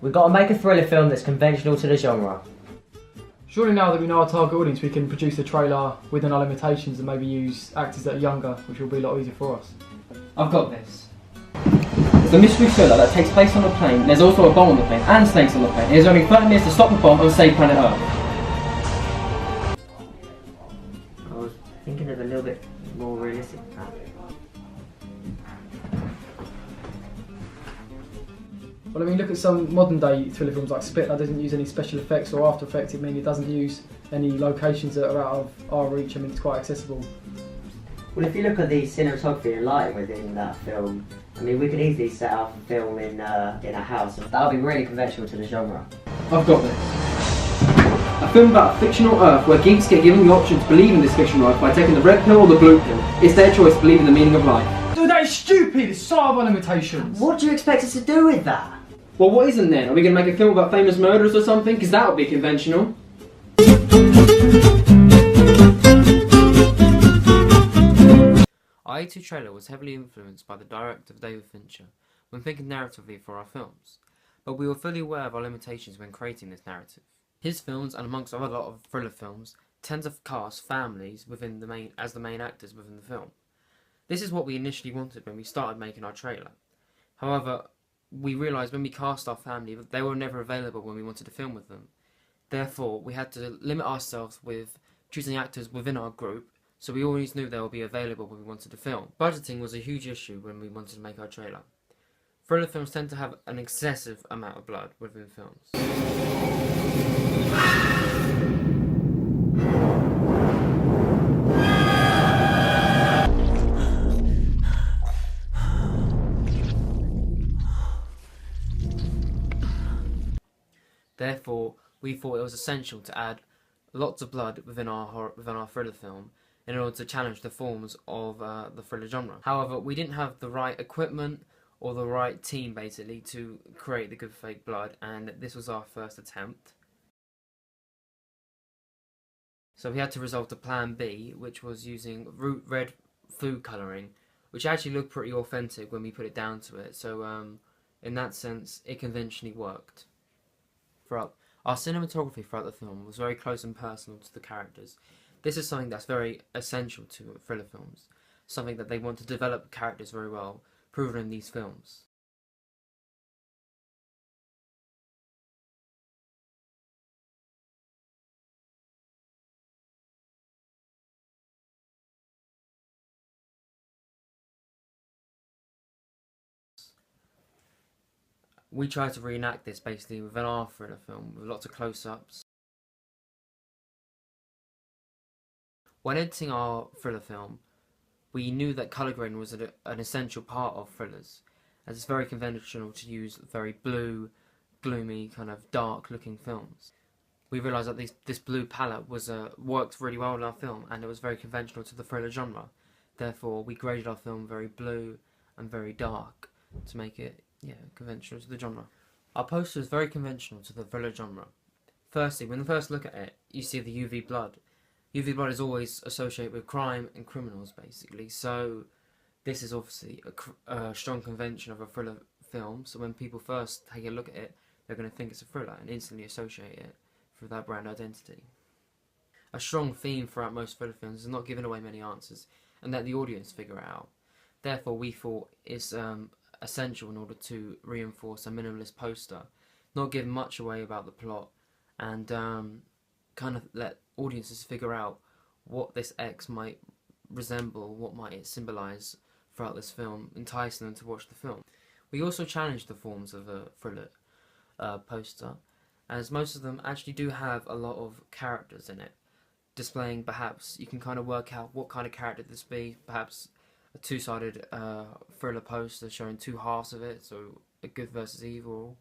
We've got to make a thriller film that's conventional to the genre. Surely now that we know our target audience, we can produce a trailer within our limitations and maybe use actors that are younger, which will be a lot easier for us. I've got this. It's a mystery thriller that takes place on a plane. There's also a bomb on the plane and snakes on the plane. It is only 30 minutes to stop the bomb and save planet Earth. I was thinking of a little bit more realistic than that. Well, I mean, look at some modern day thriller films like Split that doesn't use any special effects or After Effects. I mean, it doesn't use any locations that are out of our reach. I mean, it's quite accessible. Well, if you look at the cinematography and lighting within that film, I mean, we could easily set up a film in a house. That would be really conventional to the genre. I've got this. A film about a fictional Earth where geeks get given the option to believe in this fictional Earth by taking the red pill or the blue pill. It's their choice to believe in the meaning of life. Dude, that is stupid! It's so out of our limitations! What do you expect us to do with that? Well, what isn't then? Are we going to make a film about famous murderers or something? Because that would be conventional. Our A2 trailer was heavily influenced by the director David Fincher when thinking narratively for our films, but we were fully aware of our limitations when creating this narrative. His films, and amongst other lot of thriller films, tend to cast families as the main actors within the film. This is what we initially wanted when we started making our trailer. However, we realised when we cast our family that they were never available when we wanted to film with them. Therefore, we had to limit ourselves with choosing actors within our group, so we always knew they would be available when we wanted to film. Budgeting was a huge issue when we wanted to make our trailer. Thriller films tend to have an excessive amount of blood within films. Therefore, we thought it was essential to add lots of blood within our thriller film in order to challenge the forms of the thriller genre. However, we didn't have the right equipment or the right team basically to create the good fake blood, and this was our first attempt. So we had to resort to plan B, which was using root red food colouring, which actually looked pretty authentic when we put it down to it, so in that sense it conventionally worked. Our cinematography throughout the film was very close and personal to the characters. This is something that's very essential to thriller films, something that they want to develop characters very well, proven in these films. We tried to reenact this basically within our thriller film, with lots of close-ups. When editing our thriller film, we knew that colour grading was an essential part of thrillers, as it's very conventional to use very blue, gloomy, kind of dark-looking films. We realised that this blue palette worked really well in our film, and it was very conventional to the thriller genre. Therefore, we graded our film very blue and very dark to make it conventional to the genre. Our poster is very conventional to the thriller genre. Firstly, when you first look at it, you see the UV blood. UV blood is always associated with crime and criminals, basically, so this is obviously a strong convention of a thriller film, so when people first take a look at it, they're going to think it's a thriller and instantly associate it through that brand identity. A strong theme throughout most thriller films is not giving away many answers, and let the audience figure it out. Therefore, we thought it's essential in order to reinforce a minimalist poster, not give much away about the plot, and kind of let audiences figure out what this X might resemble, what might it symbolise throughout this film, enticing them to watch the film. We also challenged the forms of a thriller poster, as most of them actually do have a lot of characters in it, displaying perhaps, you can kind of work out what kind of character this be, perhaps a two-sided thriller poster showing two halves of it, so a good versus evil,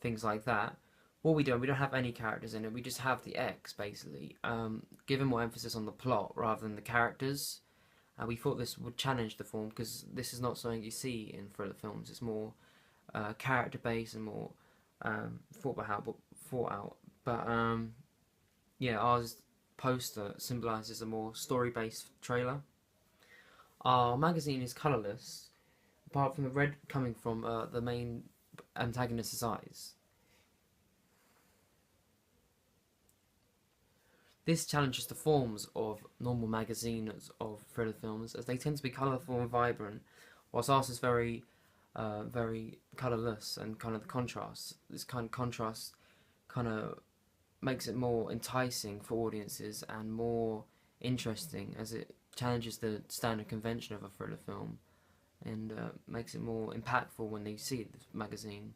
things like that. What we don't have any characters in it, we just have the X, basically, giving more emphasis on the plot rather than the characters. We thought this would challenge the form, because this is not something you see in thriller films, it's more character-based and more thought out. But yeah, ours poster symbolises a more story-based trailer. Our magazine is colourless, apart from the red coming from the main antagonist's eyes. This challenges the forms of normal magazines of thriller films, as they tend to be colourful and vibrant, whilst ours is very colourless, and kind of the contrast. This kind of contrast kind of makes it more enticing for audiences and more interesting, as it challenges the standard convention of a thriller film, and makes it more impactful when they see this magazine.